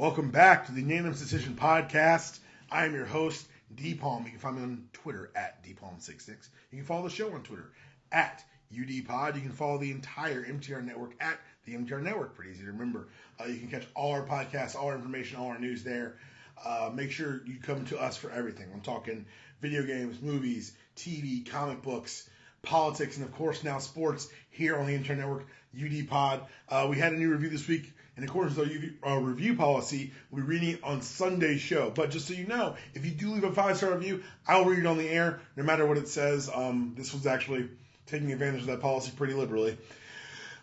Welcome back to the Unanimous Decision Podcast. I am your host, D-Palm. You can find me on Twitter at DPalm66. You can follow the show on Twitter at UDPod. You can follow the entire MTR Network at the MTR Network. Pretty easy to remember. You can catch all our podcasts, all our information, all our news there. Make sure you come to us for everything. I'm talking video games, movies, TV, comic books, politics, and of course now sports here on the MTR Network, UDPod. We had a new review this week. In accordance with our review policy, we're reading it on Sunday's show. But just so you know, if you do leave a 5-star review, I'll read it on the air, no matter what it says. This was actually taking advantage of that policy pretty liberally.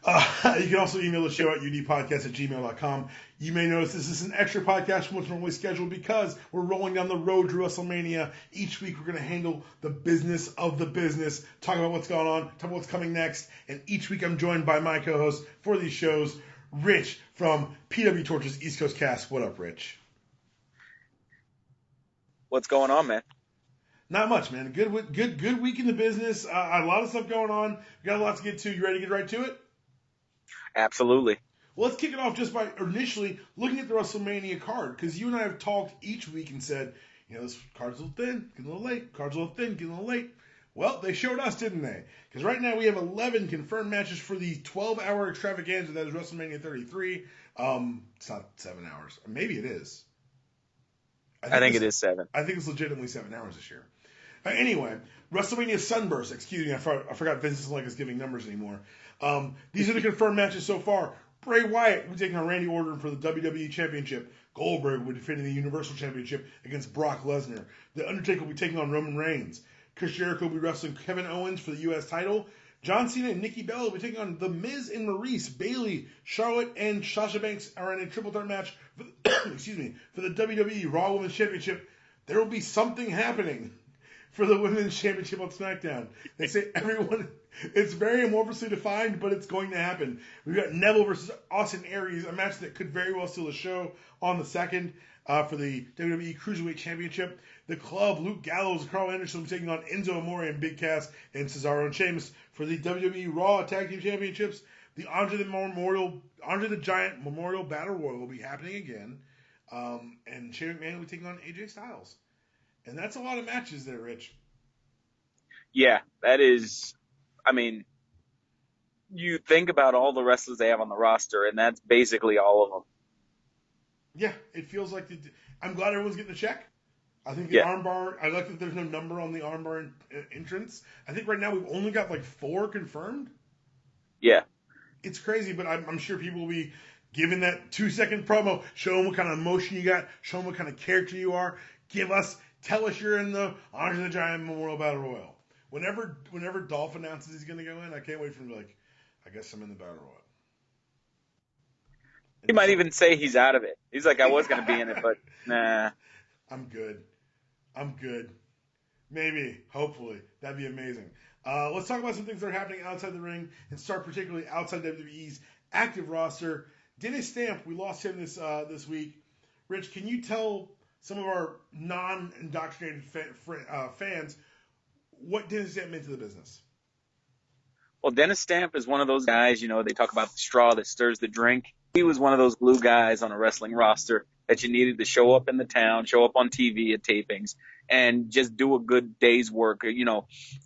You can also email the show at udpodcast@gmail.com. You may notice this is an extra podcast from what's normally scheduled because we're rolling down the road to WrestleMania. Each week we're going to handle the business of the business, talk about what's going on, talk about what's coming next. And each week I'm joined by my co-host for these shows, Rich from PW Torch's East Coast Cast. What up, Rich? What's going on, man? Not much, man. Good week in the business. A lot of stuff going on. We got a lot to get to. You ready to get right to it? Absolutely. Well, let's kick it off just by initially looking at the WrestleMania card, because you and I have talked each week and said, this card's a little thin, getting a little late. Card's a little thin, getting a little late. Well, they showed us, didn't they? Because right now we have 11 confirmed matches for the 12-hour extravaganza that is WrestleMania 33. It's not 7 hours. Maybe it is. I think it is 7. I think it's legitimately 7 hours this year. Anyway, WrestleMania Sunburst. Excuse me, I forgot Vince doesn't like us giving numbers anymore. These are the confirmed matches so far. Bray Wyatt will be taking on Randy Orton for the WWE Championship. Goldberg will be defending the Universal Championship against Brock Lesnar. The Undertaker will be taking on Roman Reigns. Chris Jericho will be wrestling Kevin Owens for the U.S. title. John Cena and Nikki Bella will be taking on The Miz and Maryse. Bayley, Charlotte, and Sasha Banks are in a triple threat match for the WWE Raw Women's Championship. There will be something happening for the Women's Championship on SmackDown. They say everyone, it's very amorphously defined, but it's going to happen. We've got Neville versus Austin Aries, a match that could very well steal the show on the 2nd for the WWE Cruiserweight Championship. The Club, Luke Gallows and Carl Anderson will be taking on Enzo Amore and Big Cass and Cesaro and Sheamus for the WWE Raw Tag Team Championships. The Andre the Giant Memorial Battle Royal will be happening again. And Shane McMahon will be taking on AJ Styles. And that's a lot of matches there, Rich. Yeah, that is, you think about all the wrestlers they have on the roster, and that's basically all of them. Yeah, it feels like I'm glad everyone's getting a check. I think the armbar, I like that there's no number on the armbar entrance. I think right now we've only got 4 confirmed. Yeah. It's crazy, but I'm sure people will be giving that 2-second promo, show them what kind of emotion you got, show them what kind of character you are, tell us you're in the Andre the Giant Memorial Battle Royal. Whenever Dolph announces he's going to go in, I can't wait for him to be like, I guess I'm in the Battle Royal. He might even say he's out of it. He's like, I was going to be in it, but nah. I'm good. Maybe, hopefully. That'd be amazing. Let's talk about some things that are happening outside the ring and start particularly outside WWE's active roster. Dennis Stamp, we lost him this week. Rich, can you tell some of our non-indoctrinated fans what Dennis Stamp meant to the business? Well, Dennis Stamp is one of those guys, they talk about the straw that stirs the drink. He was one of those glue guys on a wrestling roster that you needed to show up in the town, show up on TV at tapings, and just do a good day's work.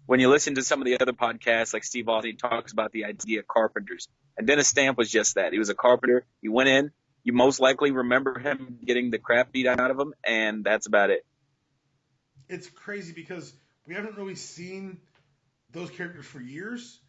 When you listen to some of the other podcasts, like Steve Austin talks about the idea of carpenters. And Dennis Stamp was just that. He was a carpenter. He went in. You most likely remember him getting the crap beat out of him, and that's about it. It's crazy because we haven't really seen those characters for years.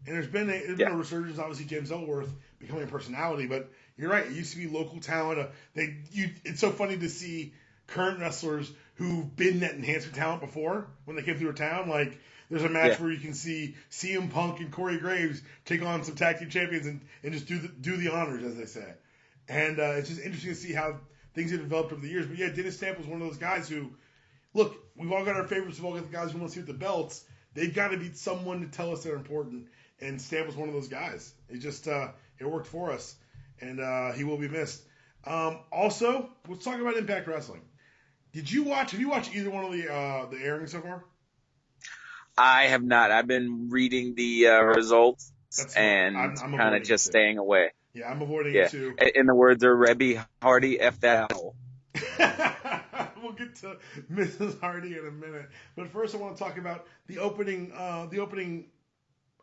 And there's been a resurgence, obviously, James Ellsworth becoming a personality. But you're right, it used to be local talent. It's so funny to see current wrestlers who've been that enhancement talent before when they came through a town. Like, there's a match where you can see CM Punk and Corey Graves take on some tag team champions and just do the honors, as they say. And it's just interesting to see how things have developed over the years. But yeah, Dennis Stamp was one of those guys who, look, we've all got our favorites. We've all got the guys who want to see with the belts. They've got to be someone to tell us they're important. And Stamp was one of those guys. It just it worked for us, and he will be missed. Also, let's talk about Impact Wrestling. Have you watched either one of the airings so far? I have not. I've been reading the results and I'm kind of just staying away. Yeah, I'm avoiding Yeah. it too. In the words of Rebby Hardy, F that owl. We'll get to Mrs. Hardy in a minute, but first I want to talk about the opening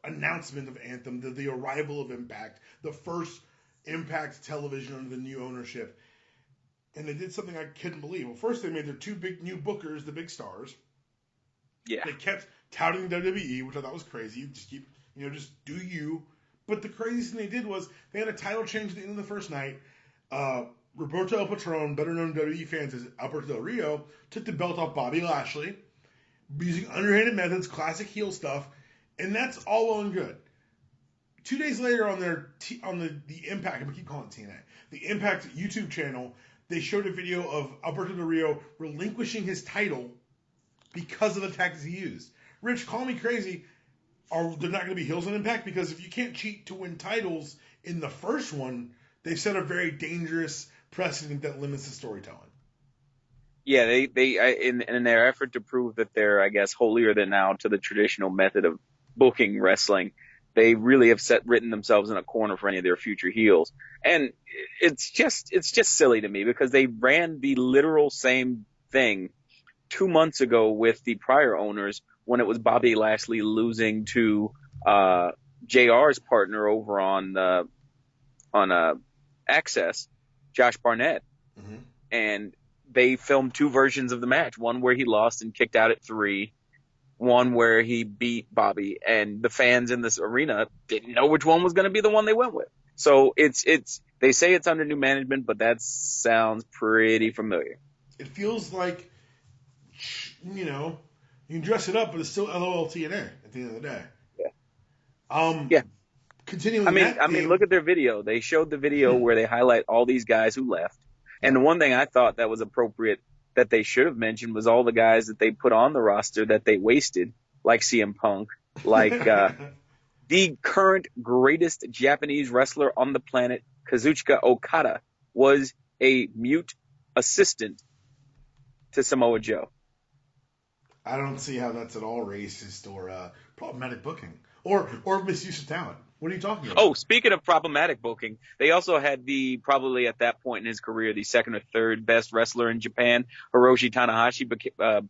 announcement of Anthem, the arrival of Impact, the first Impact television under the new ownership, and they did something I couldn't believe. Well, first they made their two big new bookers the big stars. Yeah. They kept touting WWE, which I thought was crazy. Just keep, just do you. But the craziest thing they did was they had a title change at the end of the first night. Roberto El Patron, better known to WWE fans as Alberto Del Rio, took the belt off Bobby Lashley using underhanded methods, classic heel stuff, and that's all well and good. 2 days later on the Impact, I keep calling it TNA, the Impact YouTube channel, they showed a video of Alberto Del Rio relinquishing his title because of the tactics he used. Rich, call me crazy. Are there not going to be heels on Impact? Because if you can't cheat to win titles in the first one, they've set a very dangerous precedent that limits the storytelling. Yeah, they in their effort to prove that they're, I guess, holier than thou to the traditional method of booking wrestling, they really have written themselves in a corner for any of their future heels. And it's just silly to me because they ran the literal same thing 2 months ago with the prior owners when it was Bobby Lashley losing to JR's partner over on Access, Josh Barnett. Mm-hmm. And they filmed two versions of the match, one where he lost and kicked out at 3, one where he beat Bobby, and the fans in this arena didn't know which one was going to be the one they went with. So they say it's under new management, but that sounds pretty familiar. It feels like, you can dress it up, but it's still LOLTNA at the end of the day. Yeah. Yeah. Continuing. I mean, look at their video. They showed the video where they highlight all these guys who left. And the one thing I thought that was appropriate that they should have mentioned was all the guys that they put on the roster that they wasted, like CM Punk, like the current greatest Japanese wrestler on the planet, Kazuchika Okada, was a mute assistant to Samoa Joe. I don't see how that's at all racist or problematic booking or misuse of talent. What are you talking about? Oh, speaking of problematic booking, they also had probably at that point in his career, the second or third best wrestler in Japan, Hiroshi Tanahashi,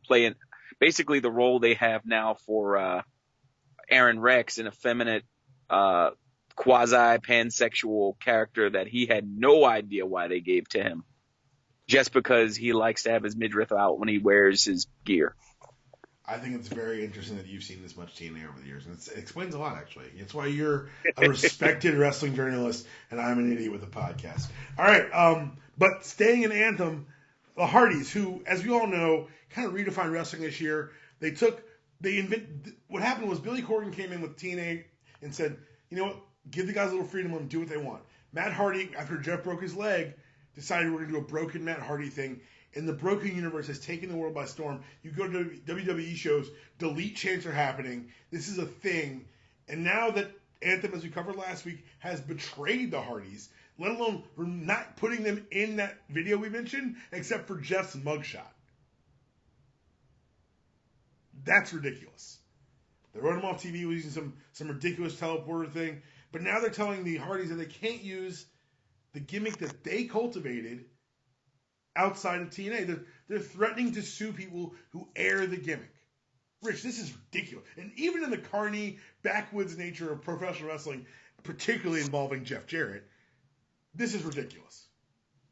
playing basically the role they have now for Aaron Rex, an effeminate, quasi-pansexual character that he had no idea why they gave to him, just because he likes to have his midriff out when he wears his gear. I think it's very interesting that you've seen this much TNA over the years. And it explains a lot, actually. It's why you're a respected wrestling journalist, and I'm an idiot with a podcast. All right, but staying in Anthem, the Hardys, who, as we all know, kind of redefined wrestling this year. What happened was Billy Corgan came in with TNA and said, you know what, give the guys a little freedom, let them do what they want. Matt Hardy, after Jeff broke his leg, decided we're going to do a broken Matt Hardy thing. And the broken universe has taken the world by storm. You go to WWE shows, delete chants are happening. This is a thing. And now that Anthem, as we covered last week, has betrayed the Hardys, let alone for not putting them in that video we mentioned, except for Jeff's mugshot. That's ridiculous. They wrote him off TV using some ridiculous teleporter thing. But now they're telling the Hardys that they can't use the gimmick that they cultivated outside of TNA. They're threatening to sue people who air the gimmick. Rich, this is ridiculous. And even in the carny, backwoods nature of professional wrestling, particularly involving Jeff Jarrett, this is ridiculous.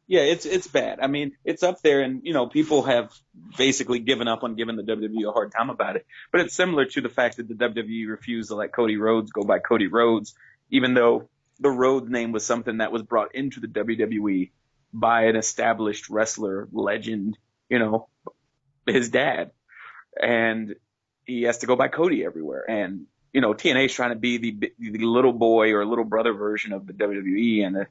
Yeah, it's bad. I mean, it's up there, and, people have basically given up on giving the WWE a hard time about it. But it's similar to the fact that the WWE refused to let Cody Rhodes go by Cody Rhodes, even though the Rhodes name was something that was brought into the WWE by an established wrestler legend, his dad. And he has to go by Cody everywhere. And, TNA is trying to be the little boy or little brother version of the WWE, and they're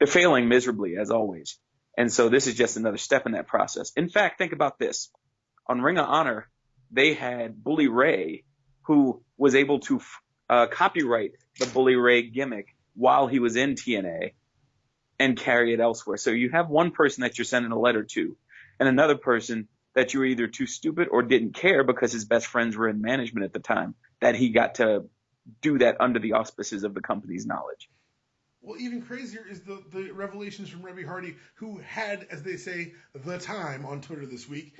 failing miserably, as always. And so this is just another step in that process. In fact, think about this. On Ring of Honor, they had Bully Ray, who was able to copyright the Bully Ray gimmick while he was in TNA and carry it elsewhere. So you have one person that you're sending a letter to, and another person that you were either too stupid or didn't care because his best friends were in management at the time, that he got to do that under the auspices of the company's knowledge. Well, even crazier is the revelations from Reby Hardy, who had, as they say, the time on Twitter this week,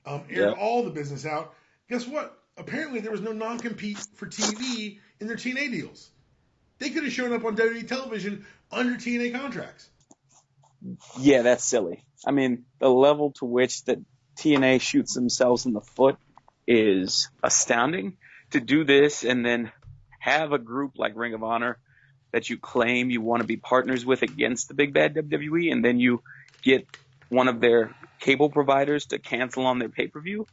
aired all the business out. Guess what? Apparently there was no non-compete for TV in their TNA deals. They could have shown up on WWE television under TNA contracts. Yeah, that's silly. I mean, the level to which that TNA shoots themselves in the foot is astounding. To do this and then have a group like Ring of Honor that you claim you want to be partners with against the big bad WWE, and then you get one of their cable providers to cancel on their pay-per-view,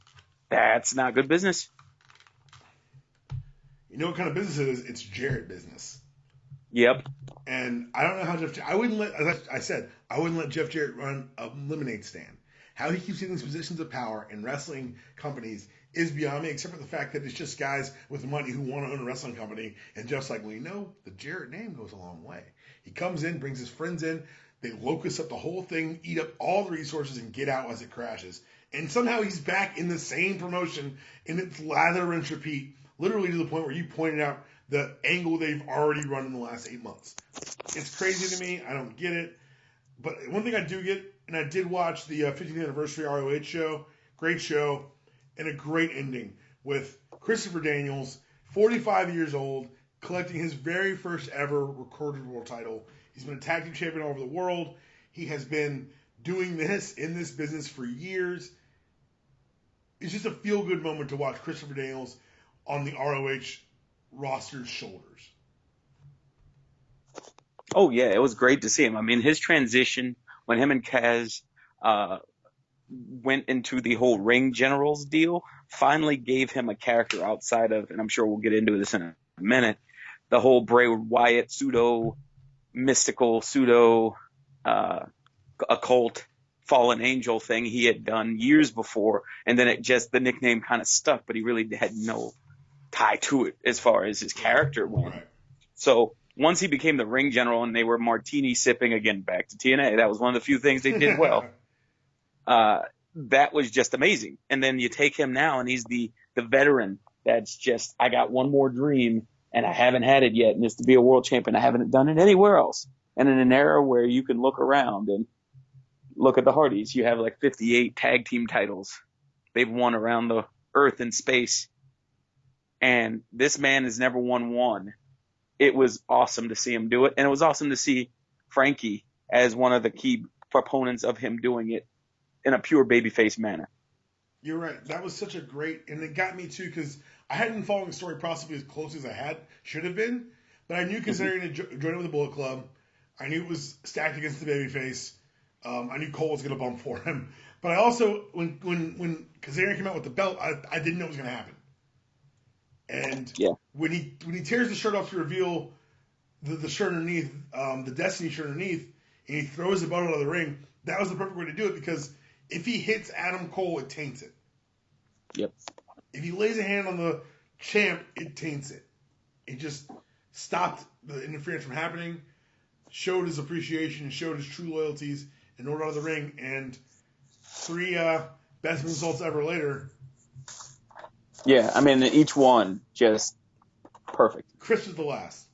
that's not good business. You know what kind of business it is? It's Jarrett business. Yep. And I don't know how I wouldn't let, as I said, I wouldn't let Jeff Jarrett run a lemonade stand. How he keeps getting these positions of power in wrestling companies is beyond me, except for the fact that it's just guys with money who want to own a wrestling company. And Jeff's like, well, you know, the Jarrett name goes a long way. He comes in, brings his friends in, they locust up the whole thing, eat up all the resources, and get out as it crashes. And somehow he's back in the same promotion, and it's lather, rinse, repeat, literally to the point where you pointed out the angle they've already run in the last 8 months. It's crazy to me. I don't get it. But one thing I do get, and I did watch the 50th anniversary ROH show, great show, and a great ending with Christopher Daniels, 45 years old, collecting his very first ever recorded world title. He's been a tag team champion all over the world. He has been doing this in this business for years. It's just a feel-good moment to watch Christopher Daniels on the ROH roster's shoulders. Oh, yeah, it was great to see him. I mean, his transition when him and Kaz went into the whole Ring Generals deal finally gave him a character outside of, and I'm sure we'll get into this in a minute, the whole Bray Wyatt pseudo-mystical, pseudo-occult fallen angel thing he had done years before, and then the nickname kind of stuck, but he really had no tie to it as far as his character went. Right. So once he became the Ring General and they were martini sipping, again, back to TNA, that was one of the few things they did well. That was just amazing. And then you take him now and he's the veteran that's just, I got one more dream and I haven't had it yet, and it's to be a world champion. I haven't done it anywhere else. And in an era where you can look around and look at the Hardys, you have like 58 tag team titles they've won around the earth and space. And this man has never won one. It was awesome to see him do it. And it was awesome to see Frankie as one of the key proponents of him doing it in a pure babyface manner. You're right. That was such a great, and it got me too, because I hadn't been following the story possibly as close as I should have been, but I knew considering to join it with the Bullet Club, I knew it was stacked against the babyface. I knew Cole was going to bump for him, but I also, when Kazarian came out with the belt, I didn't know it was going to happen. And when he tears the shirt off to reveal the shirt underneath, the Destiny shirt underneath, and he throws the belt out of the ring, that was the perfect way to do it, because if he hits Adam Cole, it taints it. Yep. If he lays a hand on the champ, it taints it. It just stopped the interference from happening, showed his appreciation, showed his true loyalties, and ordered out of the ring. And 3 best results ever later. Yeah, I mean, each one just perfect. Chris was the last.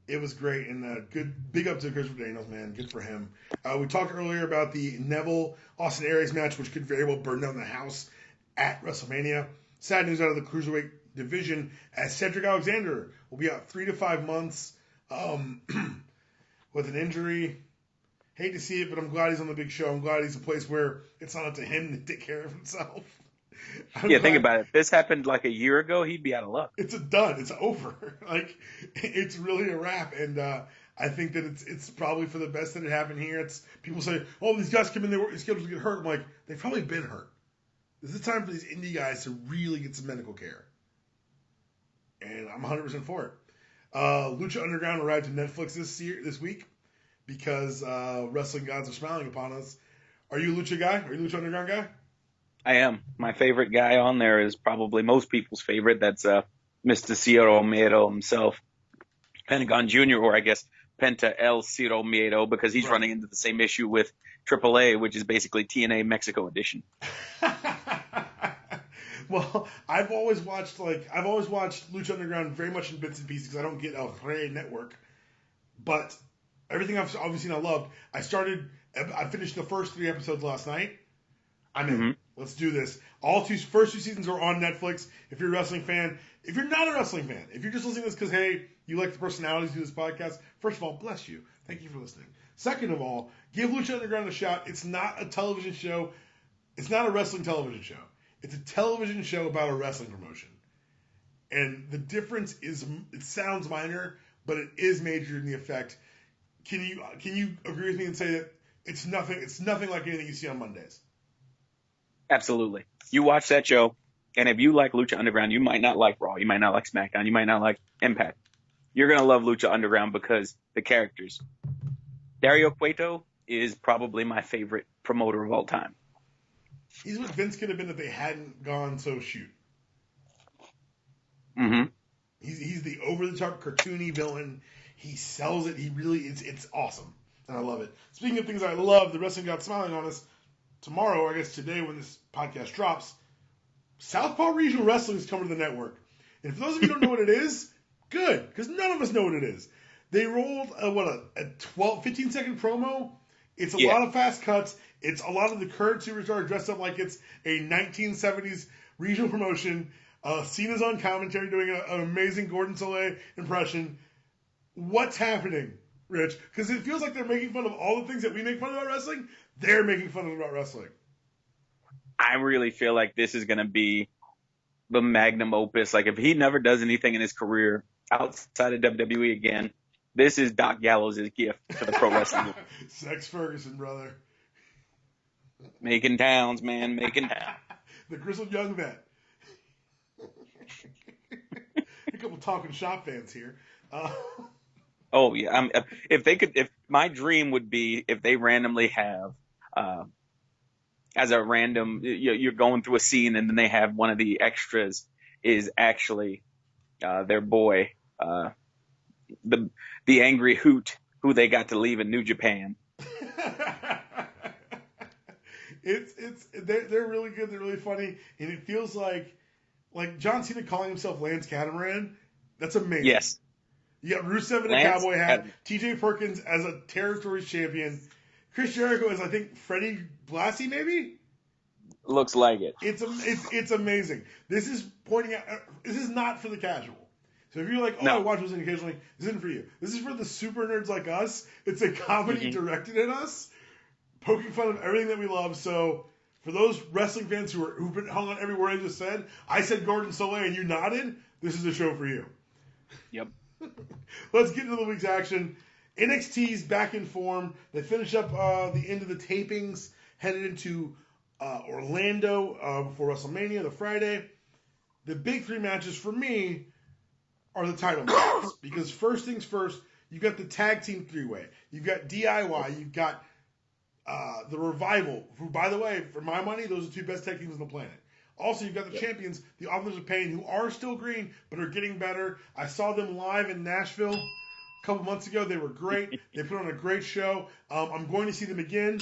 It was great, and good. Big up to Christopher Daniels, man. Good for him. We talked earlier about the Neville Austin Aries match, which could very well burn down the house at WrestleMania. Sad news out of the cruiserweight division, as Cedric Alexander will be out 3 to 5 months with an injury. Hate to see it, but I'm glad he's on the big show. I'm glad he's a place where it's not up to him to take care of himself. Think about it. If this happened like a year ago, he'd be out of luck. It's done. It's over. Like, it's really a wrap. And I think that it's probably for the best that it happened here. It's people say, oh, these guys come in, they were scheduled to get hurt. I'm like, they've probably been hurt. This is the time for these indie guys to really get some medical care. And I'm 100% for it. Lucha Underground arrived to Netflix this week because wrestling gods are smiling upon us. Are you a Lucha guy? Are you a Lucha Underground guy? I am. My favorite guy on there is probably most people's favorite. That's Mr. Ciro Miedo himself. Pentagon Jr., or I guess Penta El Ciro Miedo, because he's running into the same issue with AAA, which is basically TNA Mexico edition. Well, I've always watched Lucha Underground very much in bits and pieces because I don't get El Rey Network. But everything I've obviously I loved. I finished the first 3 episodes last night. I'm in. Mm-hmm. Let's do this. First 2 seasons are on Netflix. If you're a wrestling fan, if you're not a wrestling fan, if you're just listening to this because hey, you like the personalities of this podcast, first of all, bless you. Thank you for listening. Second of all, give Lucha Underground a shot. It's not a television show. It's not a wrestling television show. It's a television show about a wrestling promotion. And the difference is, it sounds minor, but it is major in the effect. Can you agree with me and say that it's nothing like anything you see on Mondays? Absolutely. You watch that show, and if you like Lucha Underground, you might not like Raw, you might not like SmackDown, you might not like Impact. You're going to love Lucha Underground because the characters. Dario Cueto is probably my favorite promoter of all time. He's what Vince could have been if they hadn't gone so shoot. Mm-hmm. He's the over-the-top cartoony villain. He sells it. It's awesome. And I love it. Speaking of things I love, the Wrestling God Smiling on Us, tomorrow, or I guess today when this podcast drops, Southpaw Regional Wrestling is coming to the network. And for those of you who don't know what it is, good, because none of us know what it is. They rolled a 15-second promo. It's a lot of fast cuts. It's a lot of the current superstars dressed up like it's a 1970s regional promotion. Cena's on commentary doing an amazing Gordon Soleil impression. What's happening, Rich? Because it feels like they're making fun of all the things that we make fun of about wrestling. They're making fun of about wrestling. I really feel like this is going to be the magnum opus. Like, if he never does anything in his career outside of WWE again, this is Doc Gallows' gift to the pro wrestling. Sex Ferguson, brother. Making towns, man. Making towns. The grizzled young vet. A couple talking shop fans here. Oh yeah, if my dream would be if they randomly have, as a random, you're going through a scene and then they have one of the extras is actually their boy, the angry Hoot who they got to leave in New Japan. They're really good. They're really funny, and it feels like John Cena calling himself Lance Catamaran. That's amazing. Yes. You got Rusev in a cowboy hat. T.J. Perkins as a territory champion. Chris Jericho as I think Freddie Blassie maybe. Looks like it. It's amazing. This is pointing out. This is not for the casual. So if you're like, I watch wrestling occasionally, this isn't for you. This is for the super nerds like us. It's a comedy directed at us, poking fun of everything that we love. So for those wrestling fans who've been hung on every word I just said, I said Gordon Soleil and you nodded. This is a show for you. Yep. Let's get into the week's action. NXT's back in form. They finish up the end of the tapings, headed into Orlando before WrestleMania, the Friday. The big 3 matches for me are the title matches. Because first things first, you've got the tag team 3-way. You've got DIY. You've got the Revival, who, by the way, for my money, those are the 2 best tag teams on the planet. Also, you've got the champions, the Authors of Pain, who are still green, but are getting better. I saw them live in Nashville a couple months ago. They were great. They put on a great show. I'm going to see them again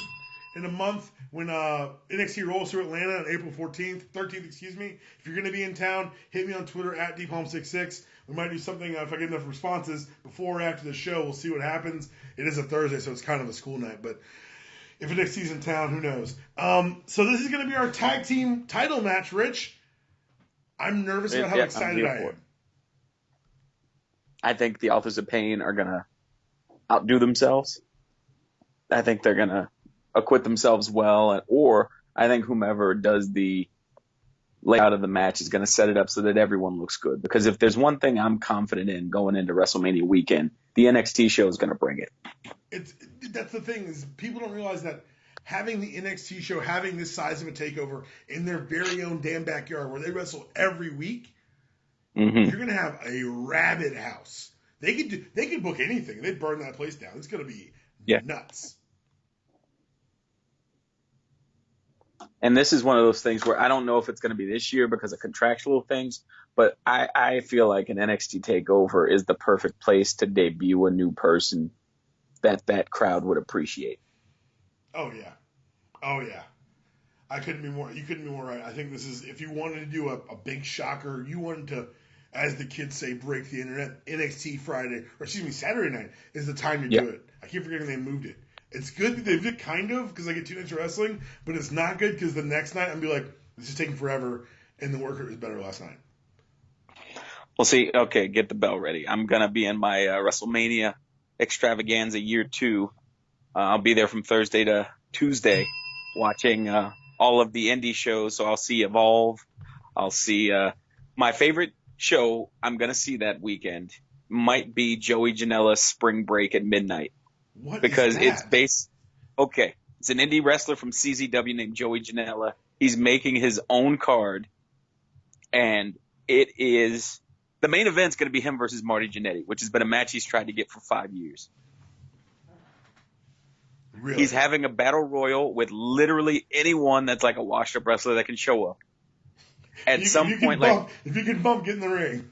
in a month when NXT rolls through Atlanta on April 13th, excuse me. If you're going to be in town, hit me on Twitter at DPalm66. We might do something, if I get enough responses, before or after the show. We'll see what happens. It is a Thursday, so it's kind of a school night, but if NXT's in town, who knows? So this is going to be our tag team title match, Rich. I'm nervous about how excited I am. I think the Authors of Pain are going to outdo themselves. I think they're going to acquit themselves well, or I think whomever does the layout of the match is going to set it up so that everyone looks good. Because if there's one thing I'm confident in going into WrestleMania weekend, the NXT show is going to bring it. That's the thing, is people don't realize that having the NXT show, having this size of a takeover in their very own damn backyard where they wrestle every week, you're going to have a rabid house. They could book anything. They'd burn that place down. It's going to be nuts. And this is one of those things where I don't know if it's going to be this year because of contractual things, but I feel like an NXT takeover is the perfect place to debut a new person that crowd would appreciate. Oh, yeah. I couldn't be more. You couldn't be more right. I think this is, if you wanted to do a big shocker, you wanted to, as the kids say, break the internet. NXT Saturday night is the time to do it. I keep forgetting they moved it. It's good that they did it kind of because I get 2 nights of wrestling, but it's not good because the next night I'm be like, this is taking forever, and the worker is better last night. Well, see, okay, get the bell ready. I'm gonna be in my Wrestlemania extravaganza year 2. I'll be there from Thursday to Tuesday, watching all of the indie shows. So I'll see Evolve. I'll see my favorite show I'm going to see that weekend might be Joey Janela's Spring Break at midnight. What because is that? It's based. Okay, it's an indie wrestler from CZW named Joey Janela. He's making his own card, and it is the main event's going to be him versus Marty Jannetty, which has been a match he's tried to get for 5 years. Really? He's having a battle royal with literally anyone that's like a washed-up wrestler that can show up. At some point, if you can bump, get in the ring.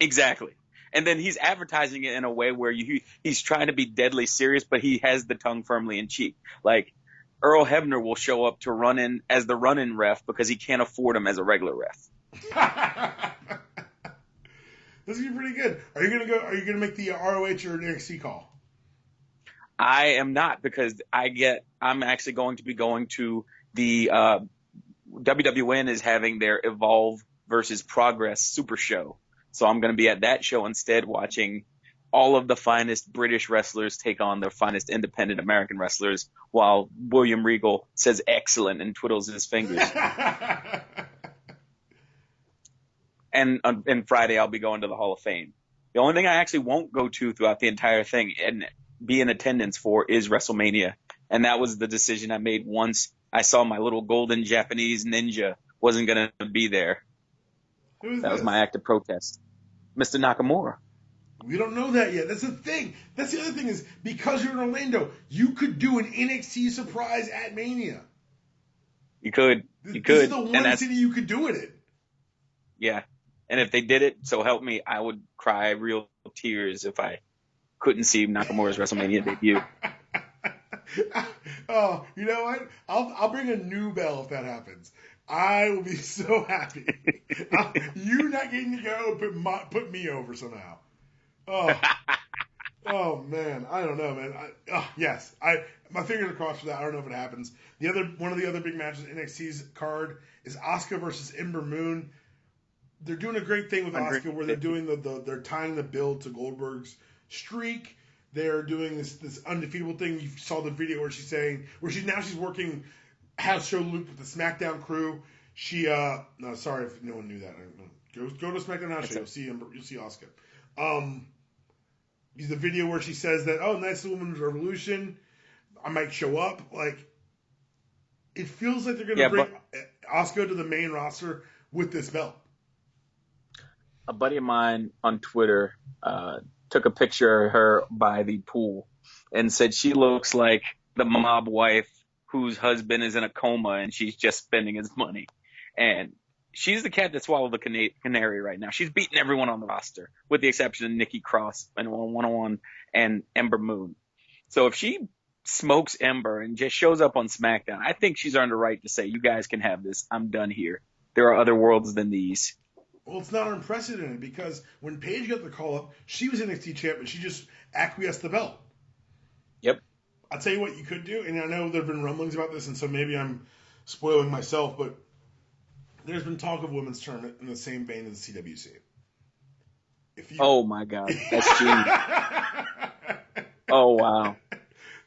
Exactly. And then he's advertising it in a way where he's trying to be deadly serious, but he has the tongue firmly in cheek. Like, Earl Hebner will show up to run in as the run-in ref because he can't afford him as a regular ref. This is gonna be pretty good. Are you gonna make the ROH or NXT call? I am not, because I'm actually going to be going to the WWN is having their Evolve versus Progress Super Show. So I'm going to be at that show instead, watching all of the finest British wrestlers take on the finest independent American wrestlers while William Regal says excellent and twiddles his fingers. And Friday I'll be going to the Hall of Fame. The only thing I actually won't go to throughout the entire thing and be in attendance for is WrestleMania. And that was the decision I made once I saw my little golden Japanese ninja wasn't going to be there. That was my act of protest. Mr. Nakamura. We don't know that yet. That's the thing. That's the other thing is, because you're in Orlando, you could do an NXT surprise at Mania. You could. This is the one city you could do it in. Yeah. And if they did it, so help me, I would cry real tears if I couldn't see Nakamura's WrestleMania debut. Oh, you know what? I'll bring a new bell if that happens. I will be so happy. You not getting to go put me over somehow. Oh man, I don't know, man. Yes, my fingers are crossed for that. I don't know if it happens. One of the other big matches in NXT's card is Asuka versus Ember Moon. They're doing a great thing with Asuka where they're doing they're tying the build to Goldberg's streak. They're doing this undefeatable thing. You saw the video where she's working house show loop with the SmackDown crew. No, sorry if no one knew that. Go to SmackDown house show. You'll see Asuka. The video where she says that, that's the Women's Revolution. I might show up. Like, it feels like they're going to bring Asuka to the main roster with this belt. A buddy of mine on Twitter took a picture of her by the pool and said she looks like the mob wife whose husband is in a coma and she's just spending his money. And she's the cat that swallowed the canary right now. She's beating everyone on the roster, with the exception of Nikki Cross and 101 and Ember Moon. So if she smokes Ember and just shows up on SmackDown, I think she's earned the right to say, you guys can have this. I'm done here. There are other worlds than these. Well, it's not unprecedented because when Paige got the call up, she was NXT champ and she just acquiesced the belt. Yep. I'll tell you what you could do, and I know there have been rumblings about this, and so maybe I'm spoiling myself, but there's been talk of women's tournament in the same vein as the CWC. Oh my God, that's genius. Oh wow.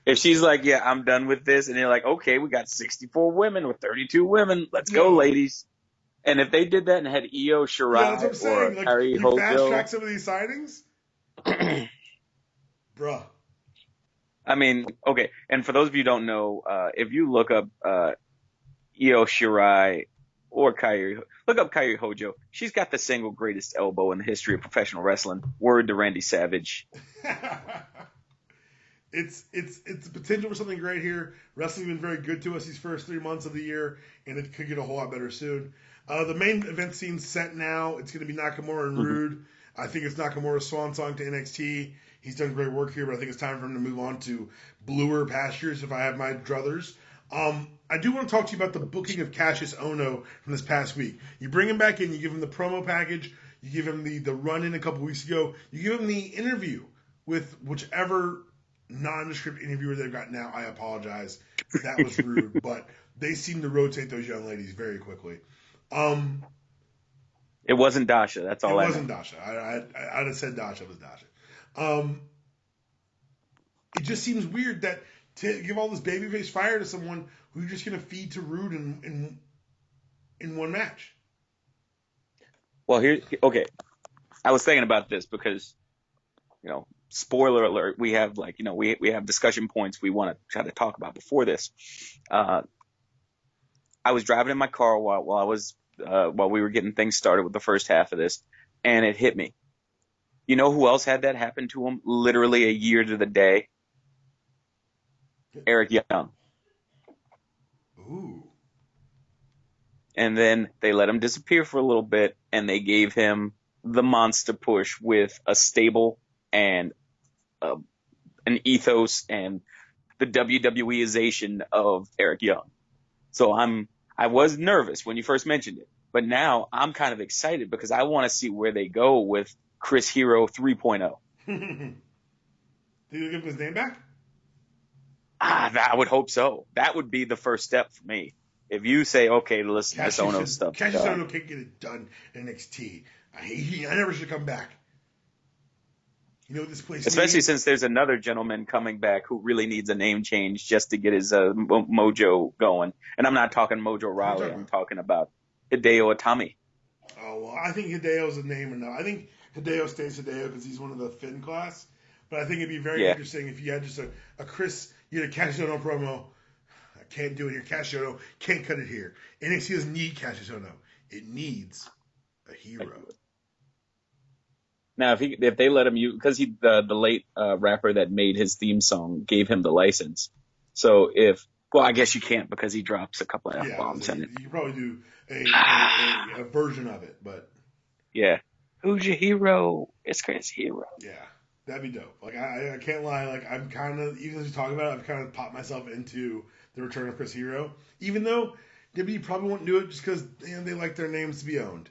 If she's like, yeah, I'm done with this, and they're like, okay, we got 64 women with 32 women. Let's go, ladies. And if they did that and had Io Shirai or Kairi Hojo, fast track some of these signings, bruh. I mean, okay. And for those of you who don't know, if you look up Io Shirai or look up Kairi Hojo. She's got the single greatest elbow in the history of professional wrestling. Word to Randy Savage. It's the potential for something great here. Wrestling's been very good to us these first 3 months of the year, and it could get a whole lot better soon. The main event scene's set now. It's going to be Nakamura and Rude. I think it's Nakamura's swan song to NXT. He's done great work here, but I think it's time for him to move on to bluer pastures, if I have my druthers. I do want to talk to you about the booking of Cassius Ohno from this past week. You bring him back in, you give him the promo package, you give him the run-in a couple weeks ago, you give him the interview with whichever nondescript interviewer they've got now. I apologize if that was rude, but they seem to rotate those young ladies very quickly. It wasn't Dasha. That's all. It wasn't Dasha. I'd have said Dasha was Dasha. It just seems weird that to give all this babyface fire to someone who you're just going to feed to Rude in one match. Well, okay. I was thinking about this because, spoiler alert, we have we have discussion points we want to try to talk about before this. I was driving in my car while we were getting things started with the first half of this, and it hit me. You know who else had that happen to him literally a year to the day? Eric Young. Ooh. And then they let him disappear for a little bit, and they gave him the monster push with a stable and an ethos and the WWEization of Eric Young. So I was nervous when you first mentioned it, but now I'm kind of excited because I want to see where they go with Chris Hero 3.0. Did you give him his name back? I would hope so. That would be the first step for me. If you say, okay, listen, this Ohno stuff. Cassius Ohno can't get it done in NXT. I never should come back. You know what this place Especially needs? since there's another gentleman coming back who really needs a name change just to get his mojo going. And I'm not talking Mojo Rawley. I'm talking about Hideo Itami. Oh, well, I think Hideo's a name enough. I think Hideo stays Hideo because he's one of the Finn class. But I think it'd be very interesting if you had just a Chris, you had a Cassius Ohno promo. I can't do it here. Cassius Ohno can't cut it here. NXT doesn't need Cassius Ohno. It needs a hero. Now, if they let him use, because the late rapper that made his theme song gave him the license. So I guess you can't because he drops a couple of F-bombs in it. You could probably do a version of it, but yeah. Who's your hero? It's Chris Hero. Yeah, that'd be dope. Like I can't lie. Like I'm kind of, even as you talk about it, I've kind of popped myself into the return of Chris Hero, even though WWE probably won't do it just because they like their names to be owned.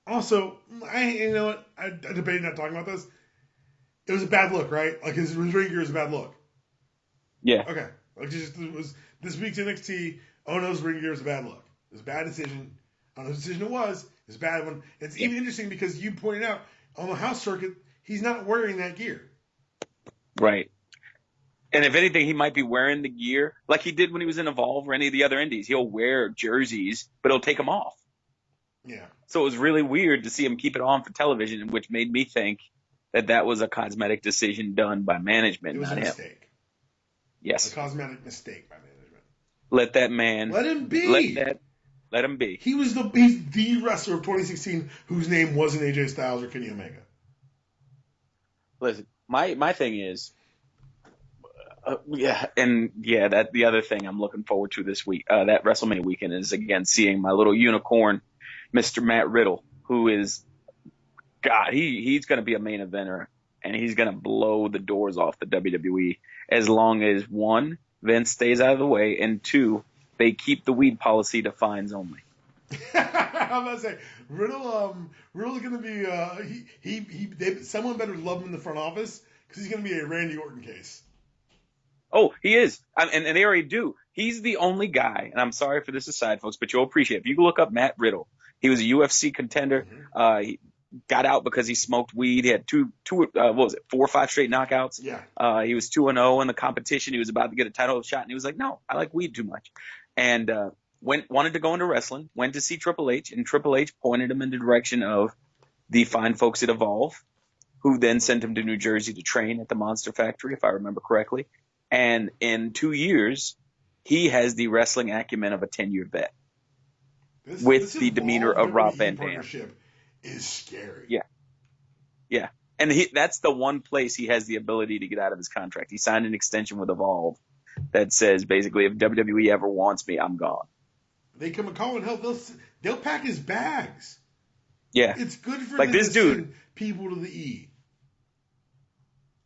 Also, you know what? I debated not talking about this. It was a bad look, right? Like his ring gear is a bad look. Yeah. Okay. Like it was this week's NXT. Ohno's ring gear is a bad look. It was a bad decision. I don't know what decision it was. It's a bad one. It's even interesting because you pointed out on the house circuit, he's not wearing that gear. Right. And if anything, he might be wearing the gear like he did when he was in Evolve or any of the other indies. He'll wear jerseys, but he'll take them off. Yeah. So it was really weird to see him keep it on for television, which made me think that was a cosmetic decision done by management, not him. It was a mistake. Yes. A cosmetic mistake by management. Let that man. Let him be. Let him be. He's the wrestler of 2016 whose name wasn't AJ Styles or Kenny Omega. Listen, my thing is, that the other thing I'm looking forward to this week, that WrestleMania weekend, is again seeing my little unicorn, Mr. Matt Riddle, who is, God, he's going to be a main eventer, and he's going to blow the doors off the WWE as long as, one, Vince stays out of the way, and two, they keep the weed policy to fines only. I'm about to say, Riddle's going to be, someone better love him in the front office because he's going to be a Randy Orton case. Oh, he is. And they already do. He's the only guy, and I'm sorry for this aside, folks, but you'll appreciate it. If you look up Matt Riddle, he was a UFC contender. Mm-hmm. He got out because he smoked weed. He had 4 or 5 straight knockouts. Yeah. He was 2-0 in the competition. He was about to get a title shot, and he was like, no, I like weed too much. And wanted to go into wrestling, went to see Triple H, and Triple H pointed him in the direction of the fine folks at Evolve, who then sent him to New Jersey to train at the Monster Factory, if I remember correctly. And in 2 years, he has the wrestling acumen of a 10-year vet with the demeanor of Rob Van Dam. Partnership is scary. Yeah. Yeah. And that's the one place he has the ability to get out of his contract. He signed an extension with Evolve that says basically, if WWE ever wants me, I'm gone. They come and call and help. They'll pack his bags. Yeah. It's good for like them this to dude, send people to the E.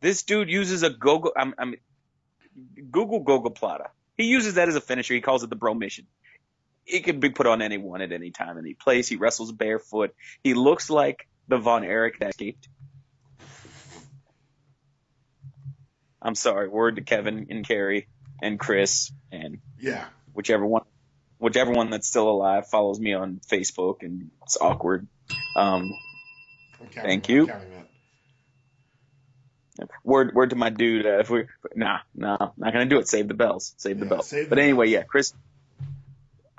This dude uses a Google Gogoplata. He uses that as a finisher. He calls it the bro mission. It could be put on anyone at any time, any place. He wrestles barefoot. He looks like the Von Erich that escaped. I'm sorry. Word to Kevin and Carrie and Chris and whichever one that's still alive follows me on Facebook, and it's awkward. Thank you. Word to my dude. If we not gonna do it. Save the bells. Save the bells. But anyway, yeah, Chris.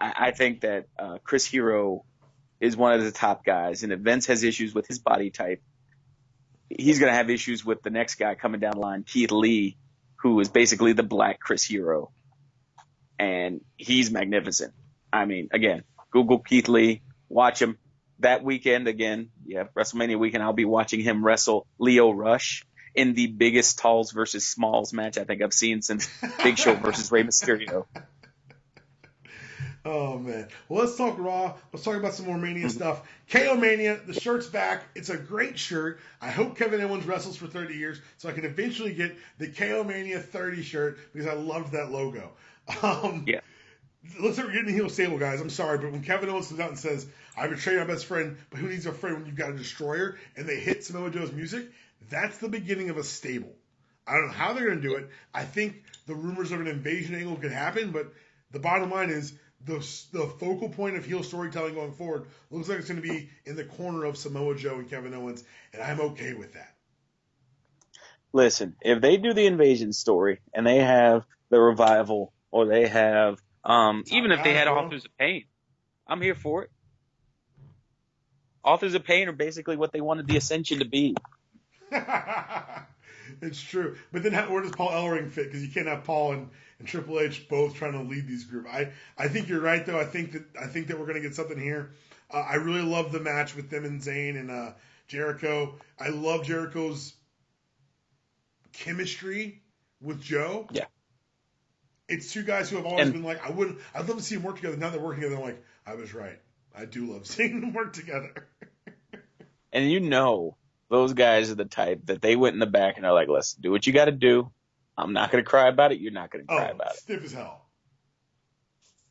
I think that Chris Hero is one of the top guys, and if Vince has issues with his body type, he's going to have issues with the next guy coming down the line, Keith Lee, who is basically the black Chris Hero. And he's magnificent. I mean, again, Google Keith Lee, watch him. That weekend, again, WrestleMania weekend, I'll be watching him wrestle Leo Rush in the biggest talls versus smalls match I think I've seen since Big Show versus Rey Mysterio. Oh, man. Well, let's talk Raw. Let's talk about some more Mania stuff. KO Mania, the shirt's back. It's a great shirt. I hope Kevin Owens wrestles for 30 years so I can eventually get the KO Mania 30 shirt because I loved that logo. Looks like we're getting the heel stable, guys. I'm sorry, but when Kevin Owens comes out and says, I betrayed my best friend, but who needs a friend when you've got a destroyer? And they hit Samoa Joe's music, that's the beginning of a stable. I don't know how they're going to do it. I think the rumors of an invasion angle could happen, but the bottom line is, the focal point of heel storytelling going forward looks like it's going to be in the corner of Samoa Joe and Kevin Owens, and I'm okay with that. Listen, if they do the invasion story and they have the revival, or they have even if they had Authors of Pain, I'm here for it. Authors of Pain are basically what they wanted the Ascension to be. It's true, but then where does Paul Ellering fit? Because you can't have Paul and Triple H both trying to lead these groups. I think you're right, though. I think that we're going to get something here. I really love the match with them and Zayn and Jericho. I love Jericho's chemistry with Joe. Yeah, it's two guys who have always been like, I'd love to see them work together. Now they're working together. I'm like, I was right. I do love seeing them work together. And those guys are the type that they went in the back and are like, listen, do what you got to do. I'm not going to cry about it. You're not going to cry about it. Stiff as hell.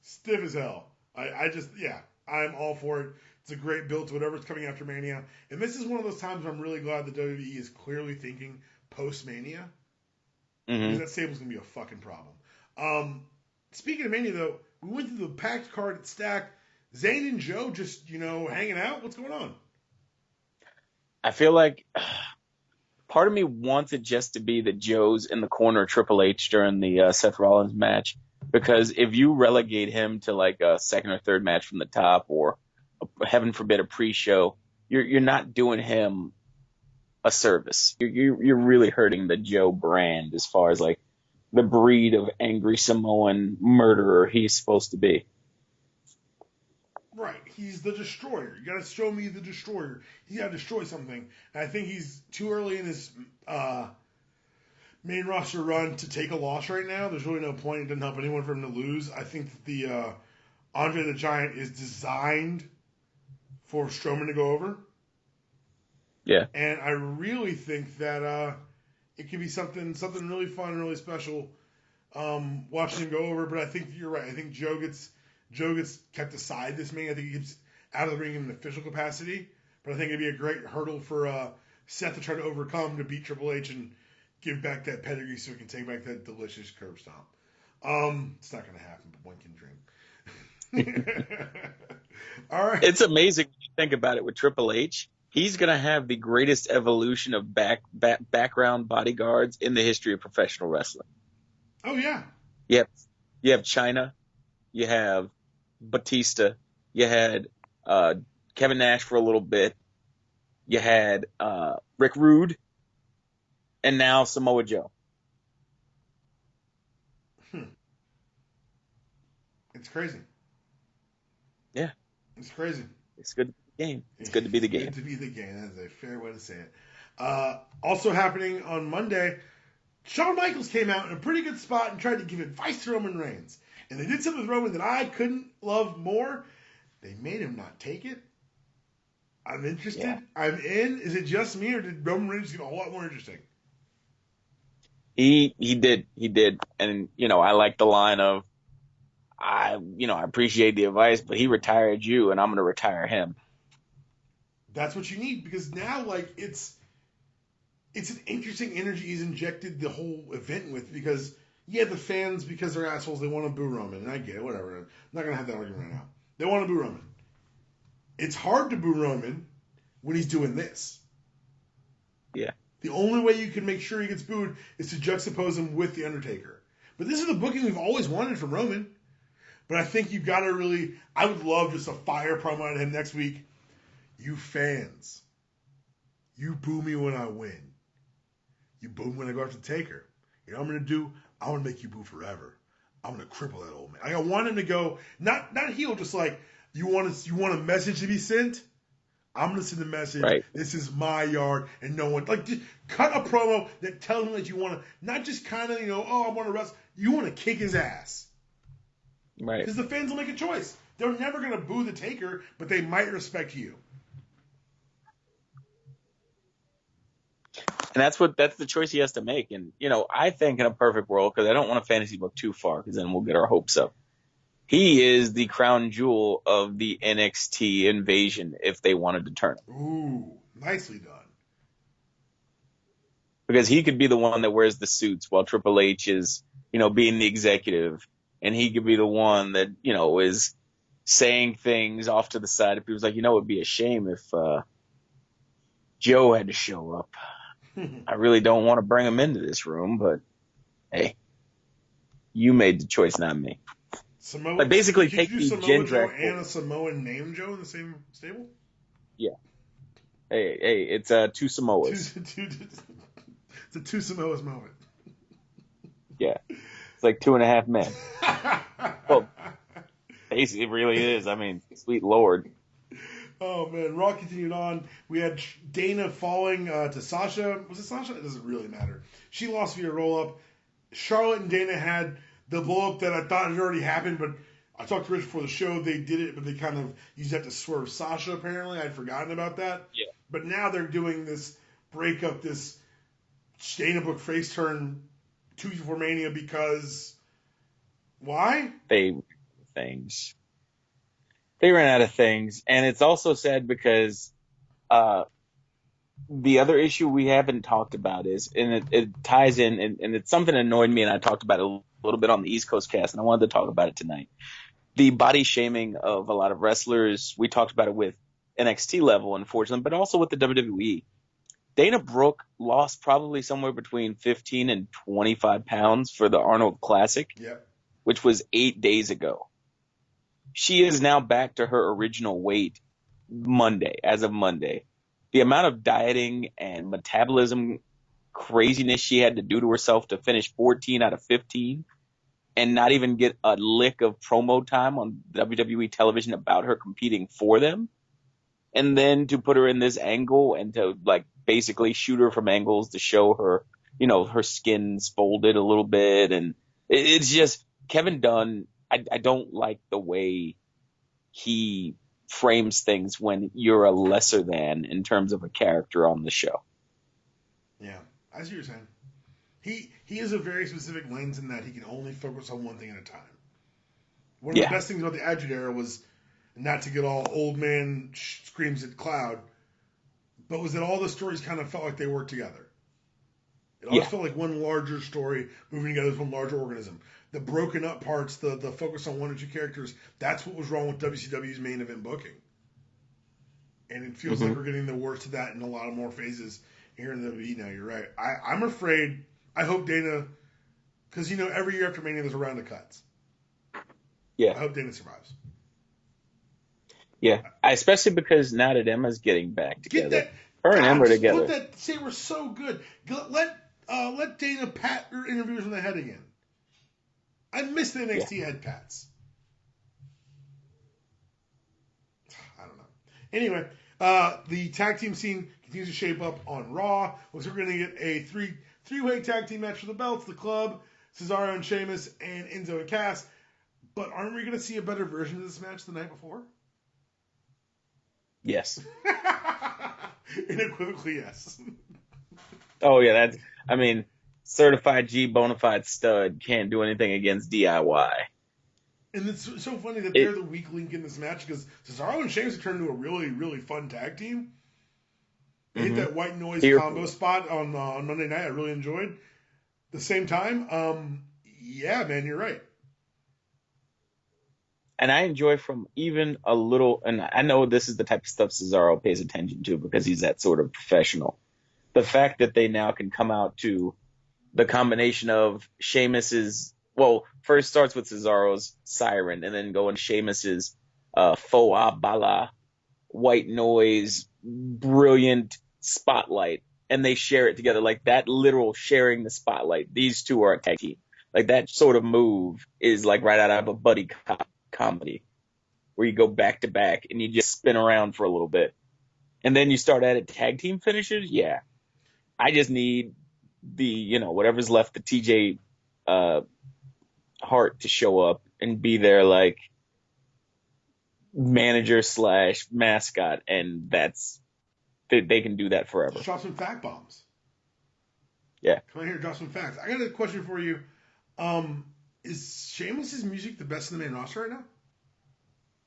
Stiff as hell. I'm all for it. It's a great build to whatever's coming after Mania. And this is one of those times where I'm really glad that WWE is clearly thinking post-Mania. Because that stable's going to be a fucking problem. Speaking of Mania, though, we went through the packed card at Stack. Zayn and Joe just, hanging out. What's going on? I feel like part of me wants it just to be that Joe's in the corner of Triple H during the Seth Rollins match, because if you relegate him to like a second or third match from the top, or heaven forbid a pre-show, you're not doing him a service. You're really hurting the Joe brand as far as like the breed of angry Samoan murderer he's supposed to be. Right, he's the destroyer. You got to show me the destroyer. He's got to destroy something. And I think he's too early in his main roster run to take a loss right now. There's really no point. It doesn't help anyone for him to lose. I think that the Andre the Giant is designed for Strowman to go over. Yeah. And I really think that it could be something really fun and really special watching him go over. But I think you're right. I think Joe gets kept aside this Mania. I think he gets out of the ring in an official capacity. But I think it'd be a great hurdle for Seth to try to overcome to beat Triple H and give back that pedigree so he can take back that delicious curb stomp. It's not going to happen, but one can dream. All right. It's amazing when you think about it with Triple H. He's going to have the greatest evolution of background bodyguards in the history of professional wrestling. Oh, yeah. You have Chyna. You have Batista. You had Kevin Nash for a little bit. You had Rick Rude. And now Samoa Joe. It's crazy. Yeah. It's crazy. It's good to be the game. It's good to be the game. Good to be the game. That's a fair way to say it. Also happening on Monday, Shawn Michaels came out in a pretty good spot and tried to give advice to Roman Reigns. And they did something with Roman that I couldn't love more. They made him not take it. I'm interested. Yeah. I'm in. Is it just me, or did Roman Reigns get a whole lot more interesting? He did. And, I like the line of, I appreciate the advice, but he retired you, and I'm going to retire him. That's what you need, because now, like, it's an interesting energy he's injected the whole event with, because, yeah, the fans, because they're assholes, they want to boo Roman, and I get it, whatever. I'm not going to have that argument right now. They want to boo Roman. It's hard to boo Roman when he's doing this. Yeah. The only way you can make sure he gets booed is to juxtapose him with The Undertaker. But this is the booking we've always wanted from Roman. But I think you've got to really... I would love just a fire promo out of him next week. You fans, you boo me when I win. You boo me when I go after the Taker. You know what I'm going to do? I'm going to make you boo forever. I'm going to cripple that old man. I want him to go, not heel, just like, you want a message to be sent? I'm going to send a message. Right. This is my yard, and no one... Like, just cut a promo that tells him that you want to... Not just kind of, I want to wrestle. You want to kick his ass. Right. Because the fans will make a choice. They're never going to boo the Taker, but they might respect you. And that's the choice he has to make. And, I think in a perfect world, because I don't want to fantasy book too far, because then we'll get our hopes up. He is the crown jewel of the NXT invasion if they wanted to turn it. Ooh, nicely done. Because he could be the one that wears the suits while Triple H is, being the executive. And he could be the one that, is saying things off to the side. If he was like, it would be a shame if Joe had to show up. I really don't want to bring him into this room, but hey, you made the choice, not me. Samoa, like basically could take you the Samoa Gen Joe Drac. and a Samoan named Joe in the same stable? Yeah. Hey, it's two Samoas. It's a two Samoas moment. Yeah. It's like 2.5 men. Well, basically, it really is. I mean, sweet Lord. Oh, man. Raw continued on. We had Dana falling to Sasha. Was it Sasha? It doesn't really matter. She lost via roll-up. Charlotte and Dana had the blow-up that I thought had already happened, but I talked to Rich before the show. They did it, but they kind of used that to swerve Sasha, apparently. I'd forgotten about that. Yeah. But now they're doing this breakup, this Dana book face turn Tuesday Mania because... Why? They ran out of things, and it's also sad because the other issue we haven't talked about is, and it ties in, and it's something that annoyed me, and I talked about it a little bit on the East Coast cast, and I wanted to talk about it tonight. The body shaming of a lot of wrestlers. We talked about it with NXT level, unfortunately, but also with the WWE. Dana Brooke lost probably somewhere between 15 and 25 pounds for the Arnold Classic, which was 8 days ago. She is now back to her original weight as of Monday. The amount of dieting and metabolism craziness she had to do to herself to finish 14 out of 15 and not even get a lick of promo time on WWE television about her competing for them. And then to put her in this angle and to basically shoot her from angles to show her, her skin's folded a little bit. And it's just Kevin Dunn. I don't like the way he frames things when you're a lesser than in terms of a character on the show. Yeah, I see what you're saying. He has a very specific lens in that he can only focus on one thing at a time. One of the best things about the Attitude Era was, not to get all old man screams at cloud, but was that all the stories kind of felt like they worked together. It always felt like one larger story moving together as one larger organism. The broken up parts, the focus on one or two characters, that's what was wrong with WCW's main event booking. And it feels like we're getting the worst of that in a lot of more phases here in the WWE now. You're right. I'm afraid, I hope Dana, because, every year after Mania there's a round of cuts. Yeah. I hope Dana survives. Yeah, especially because now that Emma's getting back together. Her and Emma are together. They were so good. Let Dana pat her interviews on the head again. I miss the NXT head pats. I don't know. Anyway, the tag team scene continues to shape up on Raw. Looks like we're going to get a three-way tag team match for the belts. The Club, Cesaro and Sheamus, and Enzo and Cass. But aren't we going to see a better version of this match the night before? Yes. Unequivocally, yes. Oh, yeah. Certified G bona fide stud can't do anything against DIY. And it's so funny that It, they're the weak link in this match because Cesaro and Sheamus have turned into a really, really fun tag team. They hit mm-hmm. that white noise Here, combo spot on Monday night. I really enjoyed. At the same time, yeah, man, you're right. and I enjoy from even a little, and I know this is the type of stuff Cesaro pays attention to because he's that sort of professional. The fact that they now can come out to the combination of Sheamus's, well, first starts with Cesaro's siren and then going Sheamus's faux bala, white noise, brilliant spotlight, and they share it together. Like that literal sharing the spotlight. These two are a tag team. Like that sort of move is like right out of a buddy cop comedy where you go back to back and you just spin around for a little bit. And then you start adding tag team finishers. Yeah. I just need the, whatever's left, the TJ Hart to show up and be their like manager / mascot. And they can do that forever. Just drop some fact bombs. Yeah. Come on here, drop some facts. I got a question for you. Is Sheamus' music the best in the main roster right now?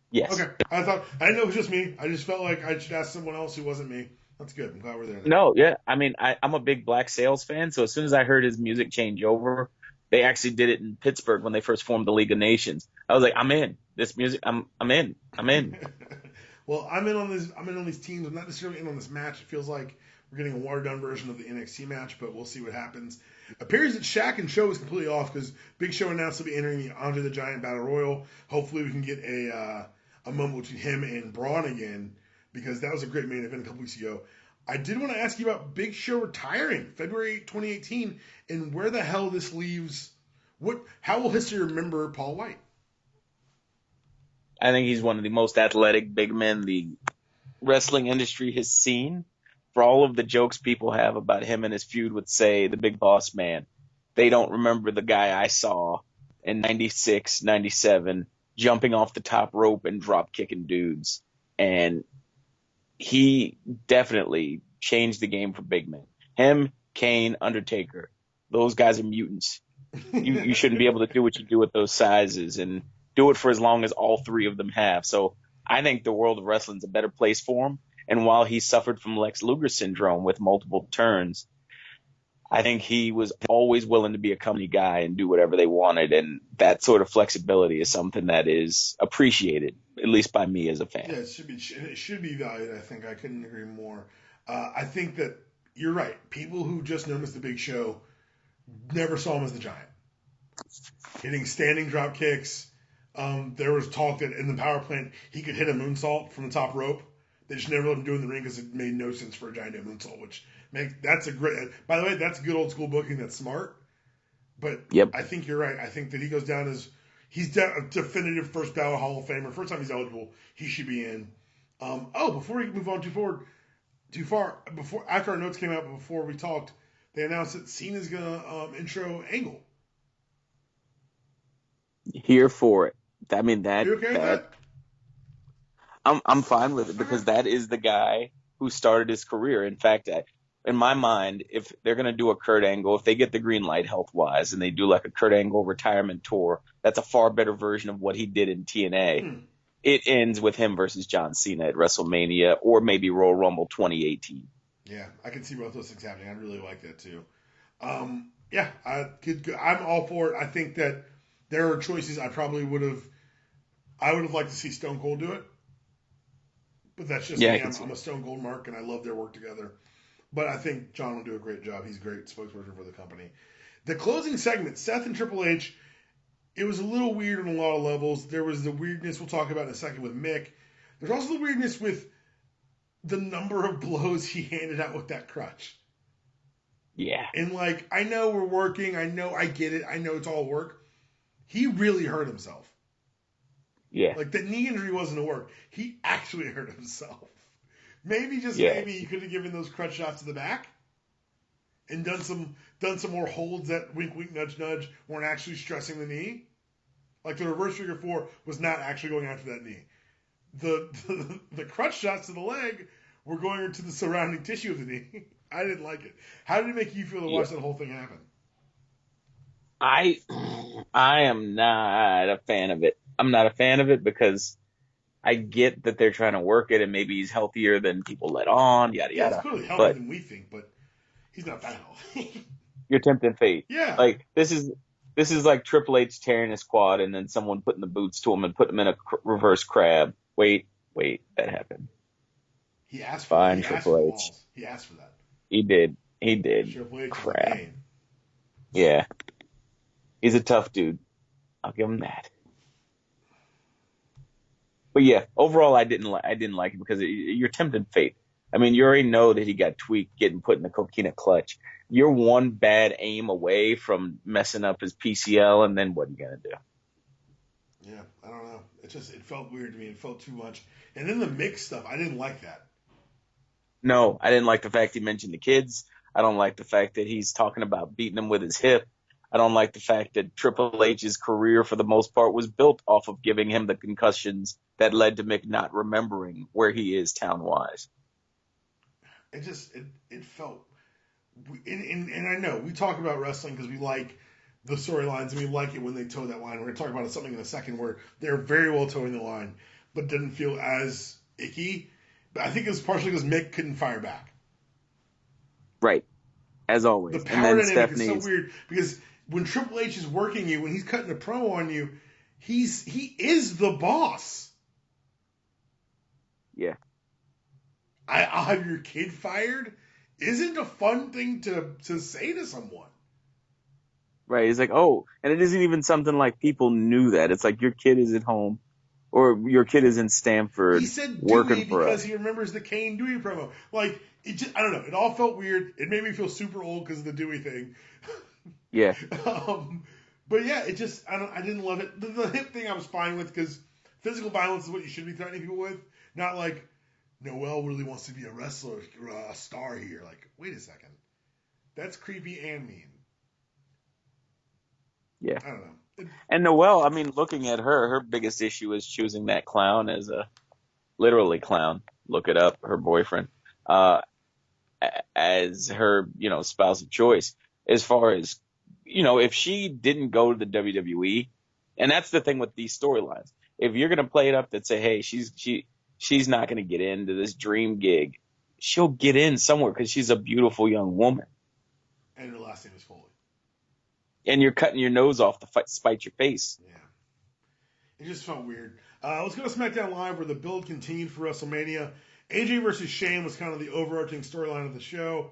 Yes. Okay. I didn't know it was just me. I just felt like I should ask someone else who wasn't me. That's good. I'm glad we're there now. No, yeah. I mean, I'm a big Black Sails fan, so as soon as I heard his music change over, they actually did it in Pittsburgh when they first formed the League of Nations. I was like, I'm in. This music, I'm in. Well, I'm in on this. I'm in on these teams. I'm not necessarily in on this match. It feels like we're getting a watered down version of the NXT match, but we'll see what happens. Appears that Shaq and Show is completely off because Big Show announced he'll be entering the Andre the Giant Battle Royal. Hopefully, we can get a moment between him and Braun again because that was a great main event a couple weeks ago. I did want to ask you about Big Show retiring February 2018 and where the hell this leaves. How will history remember Paul White? I think he's one of the most athletic big men the wrestling industry has seen. For all of the jokes people have about him and his feud with, say, the Big Boss Man, they don't remember the guy I saw in 96, 97, jumping off the top rope and drop kicking dudes. And he definitely changed the game for big men. Him, Kane, Undertaker, those guys are mutants. You shouldn't be able to do what you do with those sizes and do it for as long as all three of them have. So I think the world of wrestling is a better place for him. And while he suffered from Lex Luger syndrome with multiple turns, I think he was always willing to be a company guy and do whatever they wanted. And that sort of flexibility is something that is appreciated, at least by me as a fan. Yeah, it should be valued, I think. I couldn't agree more. I think that you're right. People who just know him as the Big Show never saw him as the Giant. Hitting standing drop kicks. There was talk that in the power plant he could hit a moonsault from the top rope. They just never let him do it in the ring because it made no sense for a Giant to do a moonsault, which that's a great. By the way, that's good old school booking. That's smart. But Yep. I think you're right. I think that he goes down as he's a definitive first ballot Hall of Famer. First time he's eligible, he should be in. Before we move on too far, after our notes came out, but before we talked, they announced that Cena's gonna intro Angle. Here for it. I mean, You okay with that? I'm fine with it because that is the guy who started his career. In fact, in my mind, if they're going to do a Kurt Angle, if they get the green light health-wise and they do like a Kurt Angle retirement tour, that's a far better version of what he did in TNA. It ends with him versus John Cena at WrestleMania or maybe Royal Rumble 2018. Yeah, I can see both those things happening. I really like that too. I'm all for it. I think that there are choices I would have liked to see Stone Cold do it. But that's just me. I'm a Stone Cold mark, and I love their work together. But I think John will do a great job. He's a great spokesperson for the company. The closing segment, Seth and Triple H, it was a little weird on a lot of levels. There was the weirdness we'll talk about in a second with Mick. There's also the weirdness with the number of blows he handed out with that crutch. Yeah. And I know we're working. I get it. I know it's all work. He really hurt himself. Yeah. The knee injury wasn't a work. He actually hurt himself. Maybe he could have given those crutch shots to the back and done some more holds that wink wink nudge nudge weren't actually stressing the knee. The reverse figure 4 was not actually going after that knee. The crutch shots to the leg were going into the surrounding tissue of the knee. I didn't like it. How did it make you feel to watch that whole thing happen? I am not a fan of it. I'm not a fan of it because I get that they're trying to work it and maybe he's healthier than people let on, yada Yeah, he's yada. clearly healthier But than we think, but he's not that healthy. you're tempting fate. Yeah. Like this is like Triple H tearing his quad and then someone putting the boots to him and putting him in a reverse crab. Wait, that happened. He asked for that. Fine, He asked for Triple the H. walls. He asked for that. He did. He did. Triple H is a Crap. game. Yeah. He's a tough dude. I'll give him that. But yeah, overall, I didn't like it because you're tempting fate. I mean, you already know that he got tweaked, getting put in the coquina clutch. You're one bad aim away from messing up his PCL, and then what are you gonna do? Yeah, I don't know. It felt weird to me. It felt too much. And then the mix stuff, I didn't like that. No, I didn't like the fact he mentioned the kids. I don't like the fact that he's talking about beating them with his hip. I don't like the fact that Triple H's career, for the most part, was built off of giving him the concussions that led to Mick not remembering where he is town-wise. It felt, and I know we talk about wrestling because we like the storylines and we like it when they toe that line. We're going to talk about something in a second where they're very well towing the line, but didn't feel as icky. But I think it was partially because Mick couldn't fire back. Right, as always. The power dynamic Stephanie's is so weird because when Triple H is working you, when he's cutting a promo on you, he is the boss. Yeah. I'll have your kid fired isn't a fun thing to say to someone. Right. He's like, oh, and it isn't even something like people knew that. It's like your kid is at home or your kid is in Stanford He said working Dewey for because us. he remembers the Kane Dewey promo. Like, I don't know. It all felt weird. It made me feel super old because of the Dewey thing. Yeah. But yeah, I didn't love it. The hip thing I was fine with because physical violence is what you should be threatening people with. Not like, Noel really wants to be a wrestler, a star here. Like, wait a second. That's creepy and mean. Yeah. I don't know. And Noelle, I mean, looking at her biggest issue is choosing that clown as a literally clown. Look it up, her boyfriend, as her, spouse of choice. As far as, if she didn't go to the WWE, and that's the thing with these storylines. If you're gonna play it up that say, hey, she's not gonna get into this dream gig, she'll get in somewhere because she's a beautiful young woman. And her last name is Foley. And you're cutting your nose off to spite your face. Yeah. It just felt weird. Let's go to SmackDown Live where the build continued for WrestleMania. AJ versus Shane was kind of the overarching storyline of the show.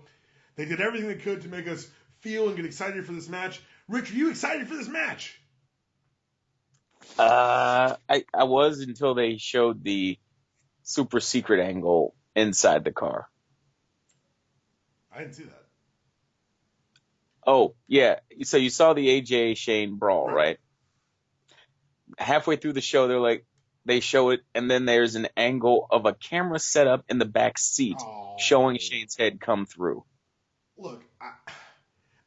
They did everything they could to make us feel and get excited for this match. Rich, are you excited for this match? I was until they showed the super secret angle inside the car. I didn't see that. Oh, yeah. So you saw the AJ Shane brawl, right? Halfway through the show, they show it, and then there's an angle of a camera set up in the back seat showing Shane's head come through. Look,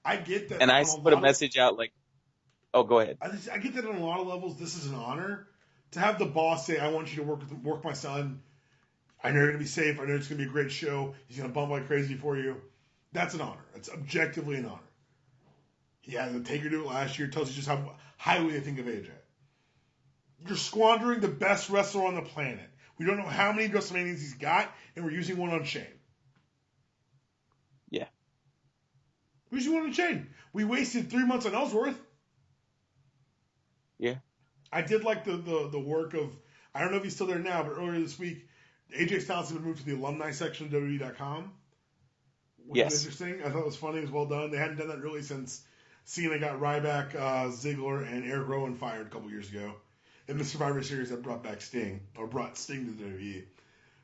I get that. And I put a message out like, oh, go ahead. I get that on a lot of levels. This is an honor to have the boss say, I want you to work my son. I know you're going to be safe. I know it's going to be a great show. He's going to bump like crazy for you. That's an honor. It's objectively an honor. He had the Taker do it last year. Tells you just how highly they think of AJ. You're squandering the best wrestler on the planet. We don't know how many WrestleManias he's got, and we're using one on Shane. Yeah. We're using one on Shane. We wasted 3 months on Ellsworth. Yeah. I did like the work of, I don't know if he's still there now, but earlier this week, AJ Styles had been moved to the alumni section of WWE.com. Which was interesting. I thought it was funny. It was well done. They hadn't done that really since Cena got Ryback, Ziggler, and Eric Rowan fired a couple years ago. In the Survivor Series that brought Sting to the WWE,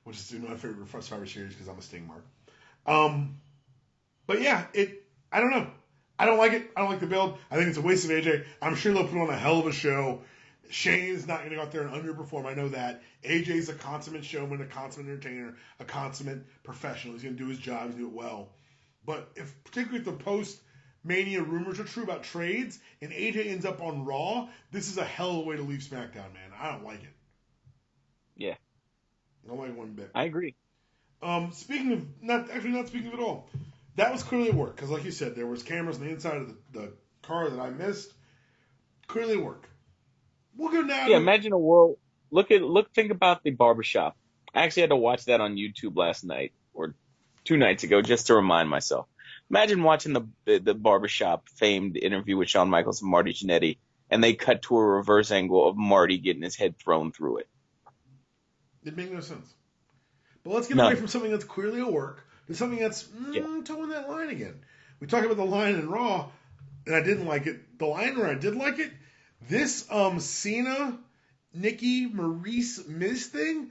which is my favorite Survivor Series because I'm a Sting mark. But yeah, I don't know. I don't like it. I don't like the build. I think it's a waste of AJ. I'm sure they'll put on a hell of a show. Shane's not going to go out there and underperform. I know that. AJ's a consummate showman, a consummate entertainer, a consummate professional. He's going to do his job. He's going to do it well. But particularly if the post-Mania rumors are true about trades and AJ ends up on Raw, this is a hell of a way to leave SmackDown, man. I don't like it. Yeah. I don't like it one bit. I agree. Speaking of, not speaking of it all, that was clearly a work. Because like you said, there was cameras on the inside of the car that I missed. Clearly a work. We'll go now Yeah, to imagine a world. Think about the barbershop. I actually had to watch that on YouTube last night or 2 nights ago just to remind myself. Imagine watching the barbershop famed interview with Shawn Michaels and Marty Jannetty, and they cut to a reverse angle of Marty getting his head thrown through it. it makes no sense. But let's get away None. from something that's clearly a work to something that's Yeah. towing that line again. We talked about the line in Raw, and I didn't like it. The line where I did like it, this Cena, Nikki, Maryse, Miz thing,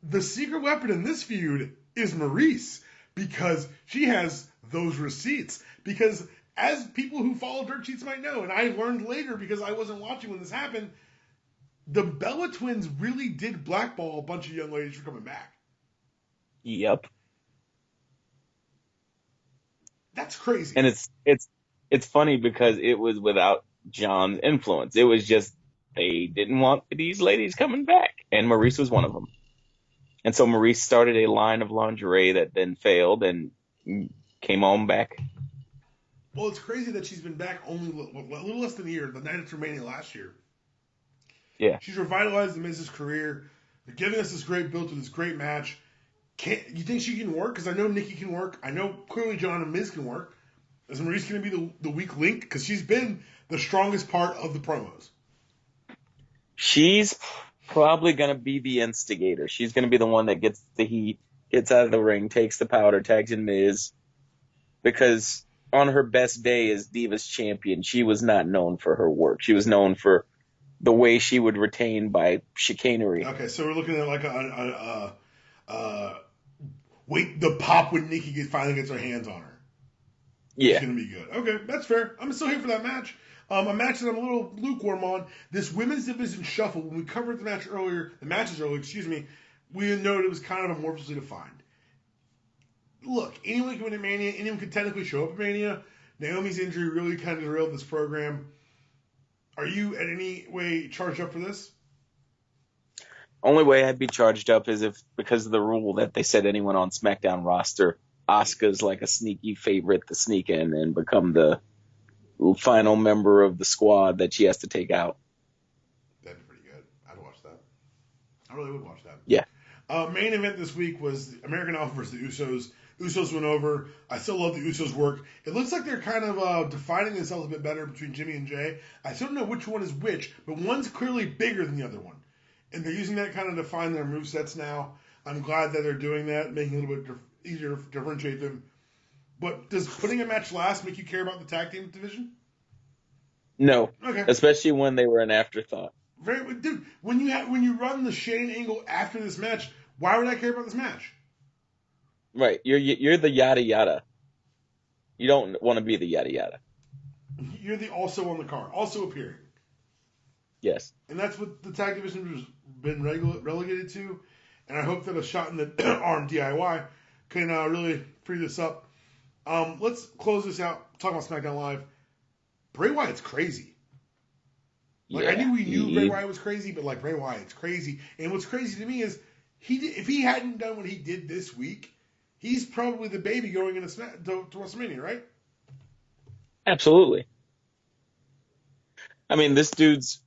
the secret weapon in this feud is Maryse because she has those receipts. Because as people who follow Dirt Sheets might know, and I learned later because I wasn't watching when this happened, the Bella Twins really did blackball a bunch of young ladies for coming back. Yep. That's crazy. And it's funny because it was without John's influence. It was just they didn't want these ladies coming back, and Maryse was one of them. And so Maryse started a line of lingerie that then failed and came on back. Well, it's crazy that she's been back only a little less than a year, the night after Mania last year. Yeah. She's revitalized the Miz's career. They're giving us this great build to this great match. You think she can work? Because I know Nikki can work. I know clearly John and Miz can work. Is Maryse going to be the weak link? Because she's been the strongest part of the promos. She's probably going to be the instigator. She's going to be the one that gets the heat, gets out of the ring, takes the powder, tags in Miz. Because on her best day as Divas champion, she was not known for her work. She was known for the way she would retain by chicanery. Okay, so we're looking at like the pop when Nikki finally gets her hands on her. Yeah. It's going to be good. Okay, that's fair. I'm still here for that match. A match that I'm a little lukewarm on. This women's division shuffle, when we covered the matches earlier, we noted it was kind of amorphously defined. Look, anyone can win at Mania. Anyone can technically show up at Mania. Naomi's injury really kind of derailed this program. Are you in any way charged up for this? Only way I'd be charged up is if, because of the rule that they said anyone on SmackDown roster, Asuka's like a sneaky favorite to sneak in and become the final member of the squad that she has to take out. That'd be pretty good. I'd watch that. I really would watch that. Yeah. Main event this week was American Alpha versus the Usos. Usos went over. I still love the Usos' work. It looks like they're kind of defining themselves a bit better between Gimmie and Jay. I still don't know which one is which, but one's clearly bigger than the other one. And they're using that kind of define their movesets now. I'm glad that they're doing that, making it a little bit easier to differentiate them. But does putting a match last make you care about the tag team division? No. Okay. Especially when they were an afterthought. Dude, when you run the Shane angle after this match, why would I care about this match? Right. You're the yada yada. You don't want to be the yada yada. You're the also on the card, also appearing. Yes. And that's what the tag division has been relegated to. And I hope that a shot in the arm DIY can really free this up. Let's close this out. Talk about SmackDown Live. Bray Wyatt's crazy. I knew we knew Bray Wyatt was crazy, but Bray Wyatt's crazy. And what's crazy to me is if he hadn't done what he did this week, he's probably the baby going into to WrestleMania, right? Absolutely. I mean, this dude's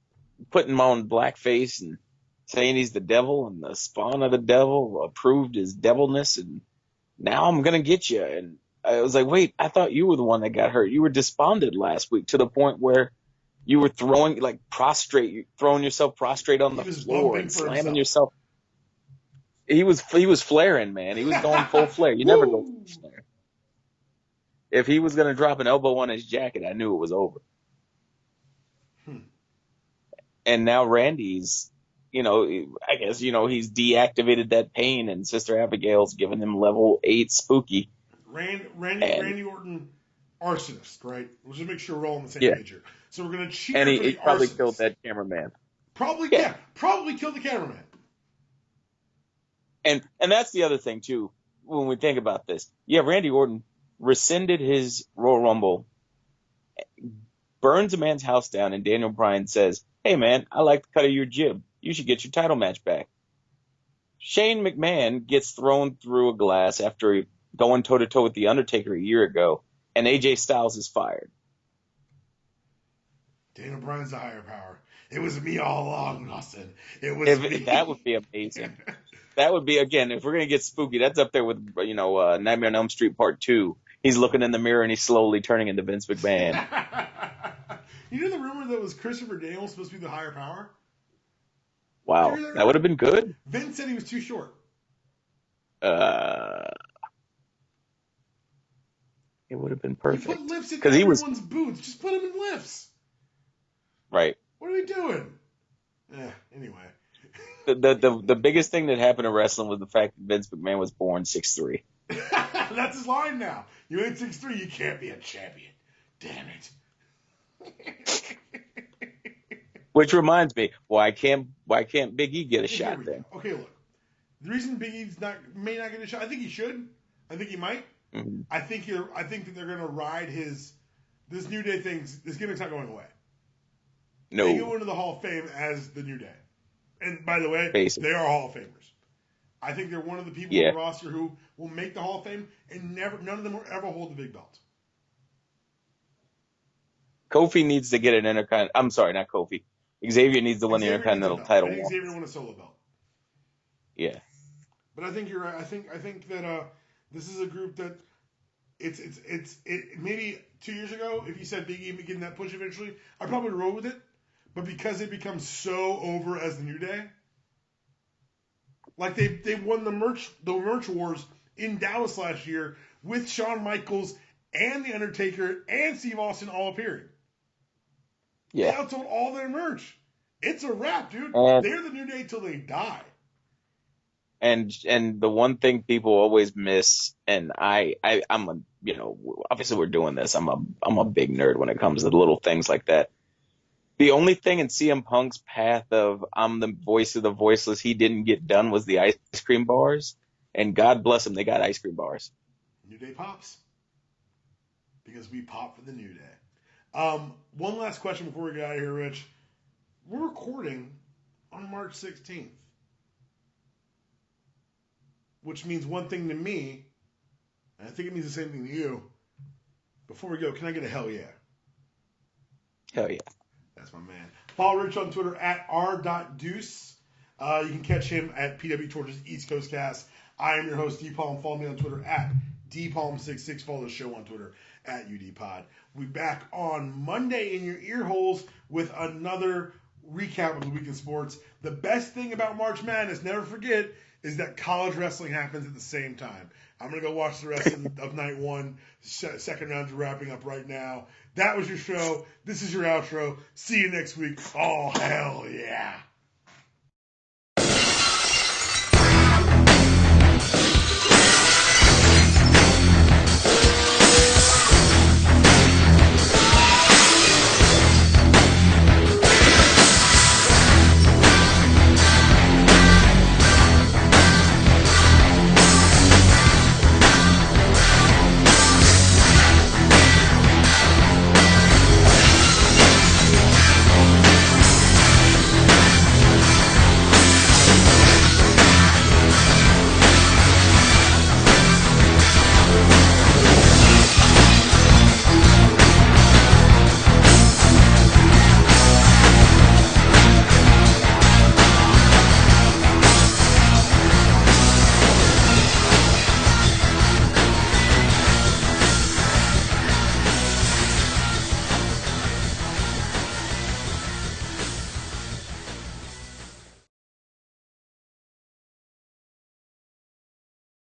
putting him on blackface and saying he's the devil and the spawn of the devil, approved his devilness, and now I'm going to get you. And I was like, wait, I thought you were the one that got hurt. You were despondent last week to the point where you were throwing yourself prostrate on the floor and slamming yourself. He was flaring, man. He was going full flare. You never go full flare. If he was going to drop an elbow on his jacket, I knew it was over. And now Randy's, I guess, he's deactivated that pain, and Sister Abigail's given him level 8 spooky. Randy Orton, arsonist, right? Let's just make sure we're all on the same page here. So we're going to cheer and for he the probably arsonist. killed that cameraman. Probably killed the cameraman. And that's the other thing, too, when we think about this. Yeah, Randy Orton rescinded his Royal Rumble, burns a man's house down, and Daniel Bryan says, hey, man, I like the cut of your jib. You should get your title match back. Shane McMahon gets thrown through a glass after going toe-to-toe with The Undertaker a year ago, and AJ Styles is fired. Daniel Bryan's the higher power. It was me all along, Austin. It was me. That would be amazing. That would be, again, if we're going to get spooky, that's up there with, Nightmare on Elm Street Part 2. He's looking in the mirror and he's slowly turning into Vince McMahon. You know the rumor that was Christopher Daniels supposed to be the higher power? Wow. That would have been good. Vince said he was too short. It would have been perfect. You put lifts in everyone's boots. Just put them in lifts. Right. What are we doing? Anyway. The biggest thing that happened in wrestling was the fact that Vince McMahon was born 6'3". That's his line now. You ain't 6'3", you can't be a champion. Damn it. Which reminds me, why can't Big E get a shot then? Okay, look. The reason Big E's may not get a shot, I think he should. I think he might. Mm-hmm. I think that they're gonna ride this New Day thing. This gimmick's not going away. No. They go into the Hall of Fame as the New Day. And by the way, Basically. They are Hall of Famers. I think they're one of the people on the roster who will make the Hall of Fame, and none of them will ever hold the big belt. Kofi needs to get an Intercontinental. I'm sorry, not Kofi. Xavier needs to win the Intercontinental title. I think Xavier won a solo belt. Yeah. But I think you're right. I think that this is a group that it maybe 2 years ago, if you said Big E getting that push eventually, I'd probably roll with it. But because they become so over as the New Day, like they won the merch wars in Dallas last year with Shawn Michaels and The Undertaker and Steve Austin all appearing. Yeah. They outsold all their merch. It's a wrap, dude. They're the New Day till they die. And the one thing people always miss, and I'm obviously we're doing this. I'm a big nerd when it comes to little things like that. The only thing in CM Punk's path of I'm the voice of the voiceless he didn't get done was the ice cream bars. And God bless him, they got ice cream bars. New Day pops. Because we pop for the New Day. One last question before we get out of here, Rich. We're recording on March 16th. Which means one thing to me, and I think it means the same thing to you. Before we go, can I get a hell yeah? Hell yeah. That's my man. Follow Rich on Twitter at r.deuce. You can catch him at PW Torches East Coast Cast. I am your host, DPalm. Follow me on Twitter at DPalm66. Follow the show on Twitter at UDPod. We'll be back on Monday in your ear holes with another recap of the week in sports. The best thing about March Madness, never forget, is that college wrestling happens at the same time. I'm going to go watch the rest of night one. Second rounds are wrapping up right now. That was your show. This is your outro. See you next week. Oh, hell yeah.